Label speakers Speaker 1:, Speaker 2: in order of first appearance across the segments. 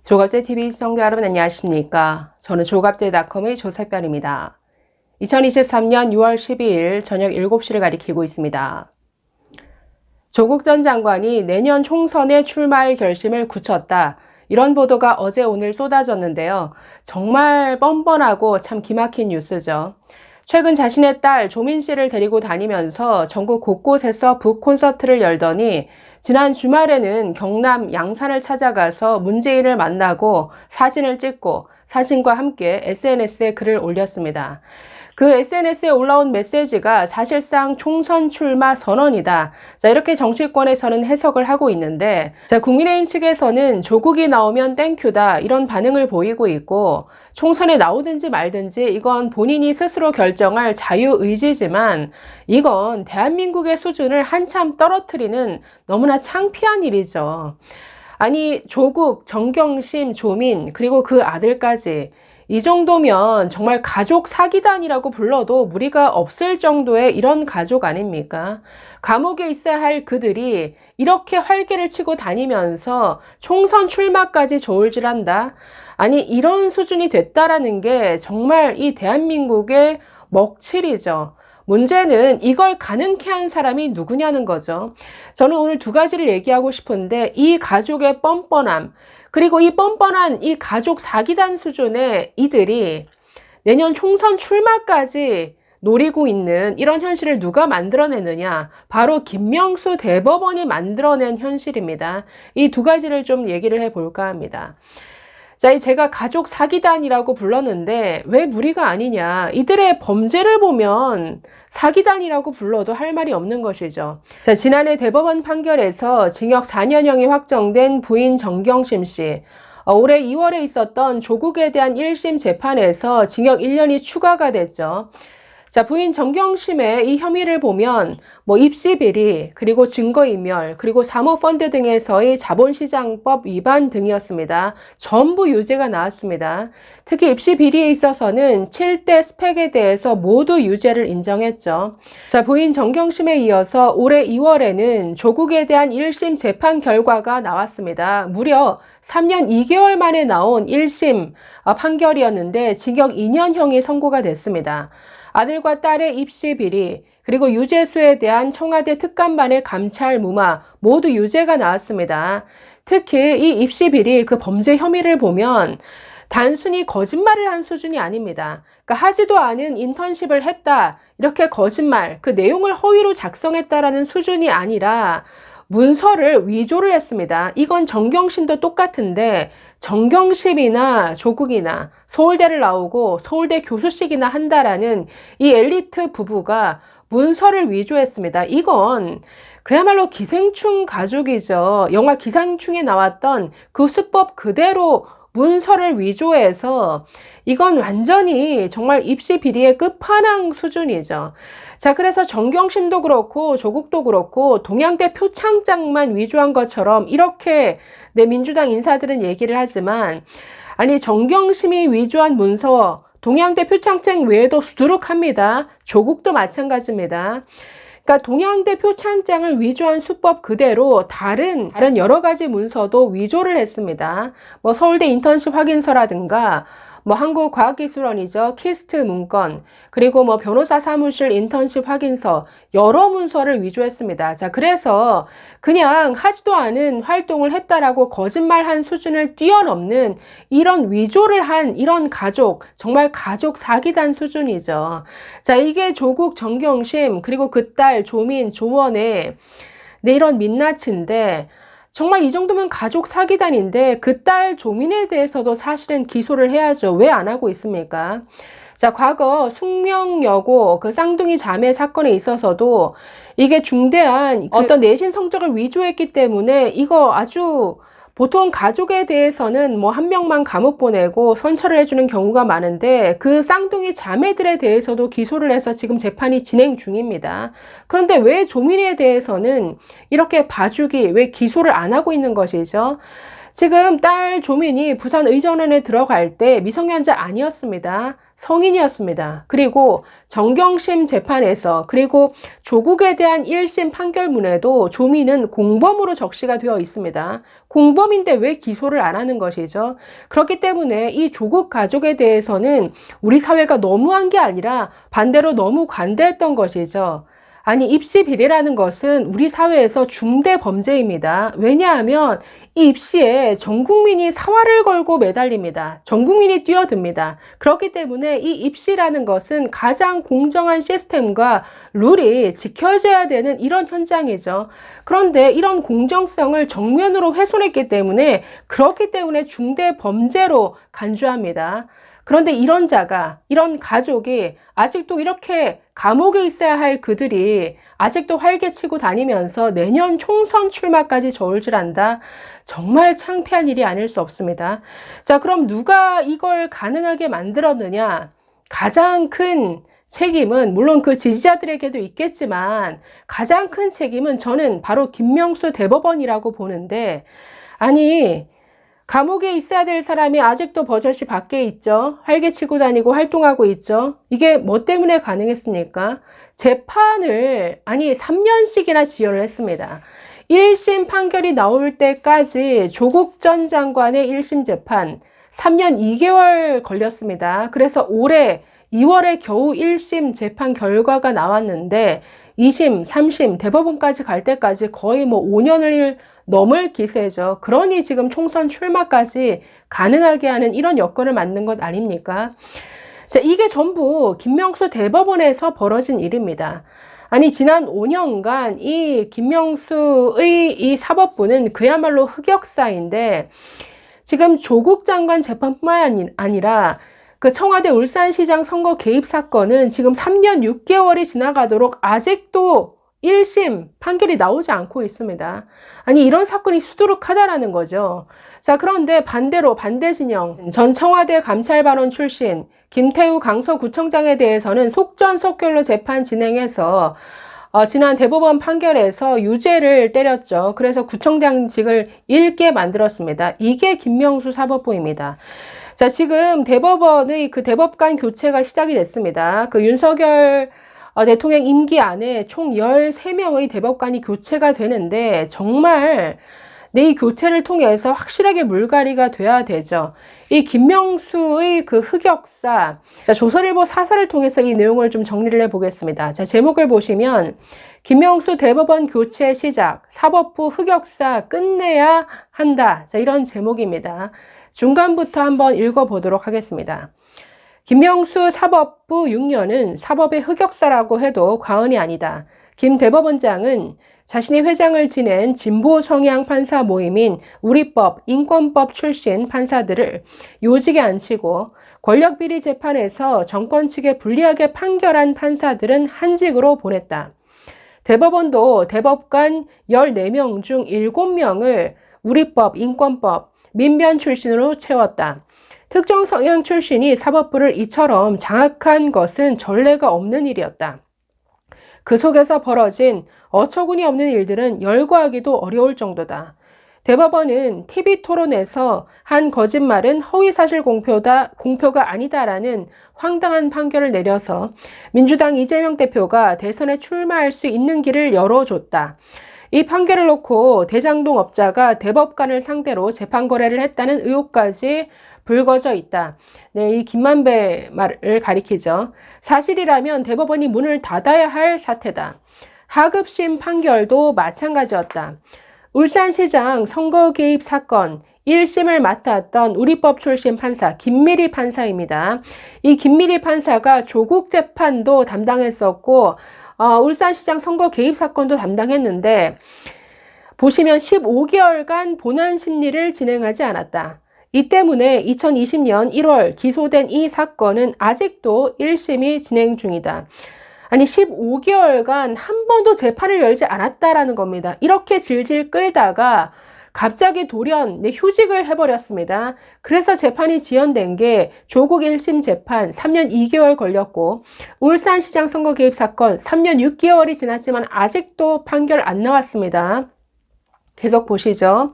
Speaker 1: 조갑제TV 시청자 여러분 안녕하십니까? 저는 조갑제닷컴의 조세별입니다. 2023년 6월 12일 저녁 7시를 가리키고 있습니다. 조국 전 장관이 내년 총선에 출마할 결심을 굳혔다. 이런 보도가 어제 오늘 쏟아졌는데요. 정말 뻔뻔하고 참 기막힌 뉴스죠. 최근 자신의 딸 조민 씨를 데리고 다니면서 전국 곳곳에서 북 콘서트를 열더니 지난 주말에는 경남 양산을 찾아가서 문재인을 만나고 사진을 찍고 사진과 함께 SNS에 글을 올렸습니다. 그 SNS에 올라온 메시지가 사실상 총선 출마 선언이다. 자, 이렇게 정치권에서는 해석을 하고 있는데, 자, 국민의힘 측에서는 조국이 나오면 땡큐다. 이런 반응을 보이고 있고, 총선에 나오든지 말든지 이건 본인이 스스로 결정할 자유의지지만, 이건 대한민국의 수준을 한참 떨어뜨리는 너무나 창피한 일이죠. 아니, 조국, 정경심, 조민, 그리고 그 아들까지, 이 정도면 정말 가족 사기단이라고 불러도 무리가 없을 정도의 이런 가족 아닙니까? 감옥에 있어야 할 그들이 이렇게 활개를 치고 다니면서 총선 출마까지 저울질한다? 아니, 이런 수준이 됐다라는 게 정말 이 대한민국의 먹칠이죠. 문제는 이걸 가능케 한 사람이 누구냐는 거죠. 저는 오늘 두 가지를 얘기하고 싶은데, 이 가족의 뻔뻔함, 그리고 이 뻔뻔한 이 가족 사기단 수준의 이들이 내년 총선 출마까지 노리고 있는 이런 현실을 누가 만들어내느냐? 바로 김명수 대법원이 만들어낸 현실입니다. 이 두 가지를 좀 얘기를 해볼까 합니다. 자, 제가 가족 사기단이라고 불렀는데 왜 무리가 아니냐? 이들의 범죄를 보면 사기단이라고 불러도 할 말이 없는 것이죠. 자, 지난해 대법원 판결에서 징역 4년형이 확정된 부인 정경심 씨. 올해 2월에 있었던 조국에 대한 1심 재판에서 징역 1년이 추가가 됐죠. 자, 부인 정경심의 이 혐의를 보면 입시 비리, 그리고 증거인멸, 그리고 사모펀드 등에서의 자본시장법 위반 등이었습니다. 전부 유죄가 나왔습니다. 특히 입시 비리에 있어서는 7대 스펙에 대해서 모두 유죄를 인정했죠. 자, 부인 정경심에 이어서 올해 2월에는 조국에 대한 1심 재판 결과가 나왔습니다. 무려 3년 2개월 만에 나온 1심 판결이었는데 징역 2년형이 선고가 됐습니다. 아들과 딸의 입시 비리, 그리고 유재수에 대한 청와대 특감반의 감찰 무마 모두 유죄가 나왔습니다. 특히 이 입시 비리 그 범죄 혐의를 보면 단순히 거짓말을 한 수준이 아닙니다. 그러니까 하지도 않은 인턴십을 했다, 이렇게 거짓말, 그 내용을 허위로 작성했다라는 수준이 아니라 문서를 위조를 했습니다. 이건 정경심도 똑같은데 정경심이나 조국이나 서울대를 나오고 서울대 교수식이나 한다라는 이 엘리트 부부가 문서를 위조했습니다. 이건 그야말로 기생충 가족이죠. 영화 기생충에 나왔던 그 수법 그대로 문서를 위조해서 이건 완전히 정말 입시 비리의 끝판왕 수준이죠. 자, 그래서 정경심도 그렇고 조국도 그렇고 동양대 표창장만 위조한 것처럼 이렇게 민주당 인사들은 얘기를 하지만, 아니, 정경심이 위조한 문서 동양대 표창장 외에도 수두룩합니다. 조국도 마찬가지입니다. 그러니까 동양대 표창장을 위조한 수법 그대로 다른 여러 가지 문서도 위조를 했습니다. 서울대 인턴십 확인서라든가 한국과학기술원이죠. 키스트 문건, 그리고 변호사 사무실 인턴십 확인서, 여러 문서를 위조했습니다. 자, 그래서 그냥 하지도 않은 활동을 했다라고 거짓말한 수준을 뛰어넘는 이런 위조를 한 이런 가족, 정말 가족 사기단 수준이죠. 자, 이게 조국, 정경심, 그리고 그 딸 조민, 조원의 이런 민낯인데, 정말 이 정도면 가족 사기단인데 그 딸 조민에 대해서도 사실은 기소를 해야죠. 왜 안 하고 있습니까? 자, 과거 숙명여고 그 쌍둥이 자매 사건에 있어서도 이게 중대한 어떤 내신 성적을 위조했기 때문에 이거 아주 보통 가족에 대해서는 한 명만 감옥 보내고 선처를 해주는 경우가 많은데 그 쌍둥이 자매들에 대해서도 기소를 해서 지금 재판이 진행 중입니다. 그런데 왜 조민에 대해서는 이렇게 봐주기, 왜 기소를 안 하고 있는 것이죠? 지금 딸 조민이 부산 의전원에 들어갈 때 미성년자 아니었습니다. 성인이었습니다. 그리고 정경심 재판에서 그리고 조국에 대한 1심 판결문에도 조미는 공범으로 적시가 되어 있습니다. 공범인데 왜 기소를 안 하는 것이죠? 그렇기 때문에 이 조국 가족에 대해서는 우리 사회가 너무한 게 아니라 반대로 너무 관대했던 것이죠. 아니, 입시 비리라는 것은 우리 사회에서 중대 범죄입니다. 왜냐하면 이 입시에 전 국민이 사활을 걸고 매달립니다. 전 국민이 뛰어듭니다. 그렇기 때문에 이 입시라는 것은 가장 공정한 시스템과 룰이 지켜져야 되는 이런 현장이죠. 그런데 이런 공정성을 정면으로 훼손했기 때문에 그렇기 때문에 중대 범죄로 간주합니다. 그런데 이런 자가, 이런 가족이 아직도 이렇게 감옥에 있어야 할 그들이 아직도 활개치고 다니면서 내년 총선 출마까지 저울질한다. 정말 창피한 일이 아닐 수 없습니다. 자, 그럼 누가 이걸 가능하게 만들었느냐? 가장 큰 책임은 물론 그 지지자들에게도 있겠지만 가장 큰 책임은 저는 바로 김명수 대법원이라고 보는데, 아니, 감옥에 있어야 될 사람이 아직도 버젓이 밖에 있죠. 활개치고 다니고 활동하고 있죠. 이게 뭐 때문에 가능했습니까? 재판을 3년씩이나 지연을 했습니다. 1심 판결이 나올 때까지 조국 전 장관의 1심 재판 3년 2개월 걸렸습니다. 그래서 올해 2월에 겨우 1심 재판 결과가 나왔는데 2심, 3심, 대법원까지 갈 때까지 거의 5년을 넘을 기세죠. 그러니 지금 총선 출마까지 가능하게 하는 이런 여건을 만든 것 아닙니까? 자, 이게 전부 김명수 대법원에서 벌어진 일입니다. 아니, 지난 5년간 이 김명수의 이 사법부는 그야말로 흑역사인데, 지금 조국 장관 재판뿐만 아니라 그 청와대 울산시장 선거 개입 사건은 지금 3년 6개월이 지나가도록 아직도 1심 판결이 나오지 않고 있습니다. 아니, 이런 사건이 수두룩하다라는 거죠. 자, 그런데 반대로 반대 진영, 전 청와대 감찰반원 출신 김태우 강서구청장에 대해서는 속전속결로 재판 진행해서 지난 대법원 판결에서 유죄를 때렸죠. 그래서 구청장직을 잃게 만들었습니다. 이게 김명수 사법부입니다. 자, 지금 대법원의 그 대법관 교체가 시작이 됐습니다. 그 윤석열 대통령 임기 안에 총 13명의 대법관이 교체가 되는데 정말 이 교체를 통해서 확실하게 물갈이가 돼야 되죠. 이 김명수의 그 흑역사, 자, 조선일보 사설을 통해서 이 내용을 좀 정리를 해보겠습니다. 자, 제목을 보시면 김명수 대법원 교체 시작, 사법부 흑역사 끝내야 한다. 자, 이런 제목입니다. 중간부터 한번 읽어보도록 하겠습니다. 김명수 사법부 6년은 사법의 흑역사라고 해도 과언이 아니다. 김 대법원장은 자신이 회장을 지낸 진보 성향 판사 모임인 우리법, 인권법 출신 판사들을 요직에 앉히고 권력비리 재판에서 정권 측에 불리하게 판결한 판사들은 한직으로 보냈다. 대법원도 대법관 14명 중 7명을 우리법, 인권법, 민변 출신으로 채웠다. 특정 성향 출신이 사법부를 이처럼 장악한 것은 전례가 없는 일이었다. 그 속에서 벌어진 어처구니 없는 일들은 열거하기도 어려울 정도다. 대법원은 TV토론에서 한 거짓말은 허위사실 공표가 아니다라는 황당한 판결을 내려서 민주당 이재명 대표가 대선에 출마할 수 있는 길을 열어줬다. 이 판결을 놓고 대장동 업자가 대법관을 상대로 재판 거래를 했다는 의혹까지 불거져 있다. 네, 이 김만배 말을 가리키죠. 사실이라면 대법원이 문을 닫아야 할 사태다. 하급심 판결도 마찬가지였다. 울산시장 선거 개입 사건 1심을 맡았던 우리법 출신 판사 김미리 판사입니다. 이 김미리 판사가 조국 재판도 담당했었고 울산시장 선거 개입 사건도 담당했는데 보시면 15개월간 본안 심리를 진행하지 않았다. 이 때문에 2020년 1월 기소된 이 사건은 아직도 1심이 진행 중이다. 아니 15개월간 한 번도 재판을 열지 않았다라는 겁니다. 이렇게 질질 끌다가 갑자기 돌연 휴직을 해버렸습니다. 그래서 재판이 지연된 게 조국 1심 재판 3년 2개월 걸렸고 울산시장 선거 개입 사건 3년 6개월이 지났지만 아직도 판결 안 나왔습니다. 계속 보시죠.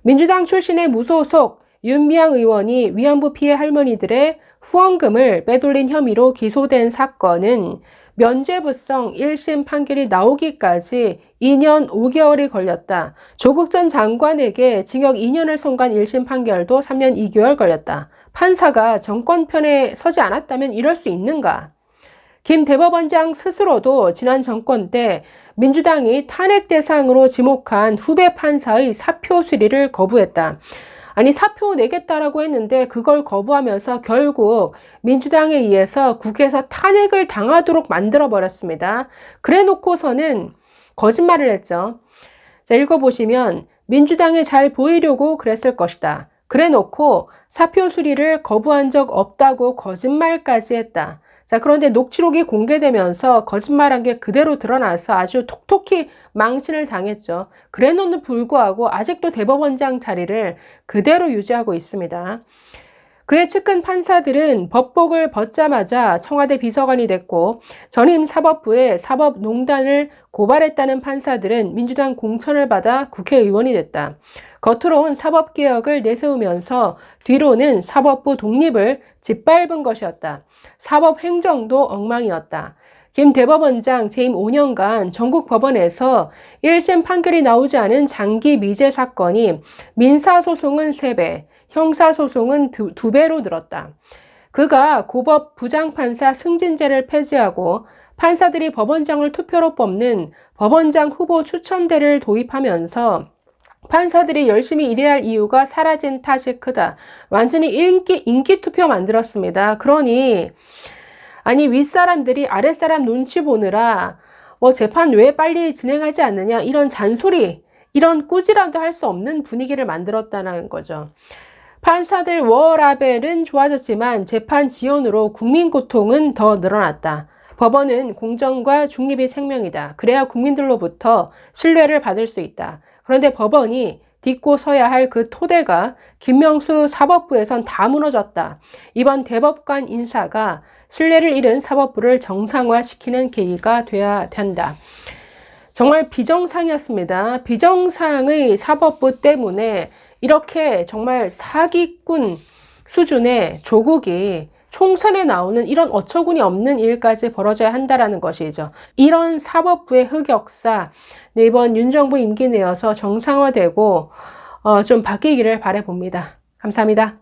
Speaker 1: 민주당 출신의 무소속 윤미향 의원이 위안부 피해 할머니들의 후원금을 빼돌린 혐의로 기소된 사건은 면죄부성 1심 판결이 나오기까지 2년 5개월이 걸렸다. 조국 전 장관에게 징역 2년을 선고한 1심 판결도 3년 2개월 걸렸다. 판사가 정권 편에 서지 않았다면 이럴 수 있는가? 김 대법원장 스스로도 지난 정권 때 민주당이 탄핵 대상으로 지목한 후배 판사의 사표 수리를 거부했다. 아니, 사표 내겠다라고 했는데 그걸 거부하면서 결국 민주당에 의해서 국회에서 탄핵을 당하도록 만들어버렸습니다. 그래 놓고서는 거짓말을 했죠. 자, 읽어보시면 민주당에 잘 보이려고 그랬을 것이다. 그래 놓고 사표 수리를 거부한 적 없다고 거짓말까지 했다. 자, 그런데 녹취록이 공개되면서 거짓말한 게 그대로 드러나서 아주 톡톡히 망신을 당했죠. 그래놓는 불구하고 아직도 대법원장 자리를 그대로 유지하고 있습니다. 그의 측근 판사들은 법복을 벗자마자 청와대 비서관이 됐고, 전임 사법부에 사법농단을 고발했다는 판사들은 민주당 공천을 받아 국회의원이 됐다. 겉으로는 사법개혁을 내세우면서 뒤로는 사법부 독립을 짓밟은 것이었다. 사법행정도 엉망이었다. 김 대법원장 재임 5년간 전국 법원에서 1심 판결이 나오지 않은 장기 미제 사건이 민사소송은 3배, 형사소송은 2배로 늘었다. 그가 고법 부장판사 승진제를 폐지하고 판사들이 법원장을 투표로 뽑는 법원장 후보 추천대를 도입하면서 판사들이 열심히 일해야 할 이유가 사라진 탓이 크다. 완전히 인기 투표 만들었습니다. 그러니 아니, 윗사람들이 아랫사람 눈치 보느라 재판 왜 빨리 진행하지 않느냐, 이런 잔소리, 이런 꾸지람도 할 수 없는 분위기를 만들었다는 거죠. 판사들 워라벨은 좋아졌지만 재판 지연으로 국민 고통은 더 늘어났다. 법원은 공정과 중립이 생명이다. 그래야 국민들로부터 신뢰를 받을 수 있다. 그런데 법원이 딛고 서야 할 그 토대가 김명수 사법부에선 다 무너졌다. 이번 대법관 인사가 신뢰를 잃은 사법부를 정상화시키는 계기가 돼야 된다. 정말 비정상이었습니다. 비정상의 사법부 때문에 이렇게 정말 사기꾼 수준의 조국이 총선에 나오는 이런 어처구니 없는 일까지 벌어져야 한다는 것이죠. 이런 사법부의 흑역사, 이번 윤정부 임기 내어서 정상화되고 좀 바뀌기를 바라봅니다. 감사합니다.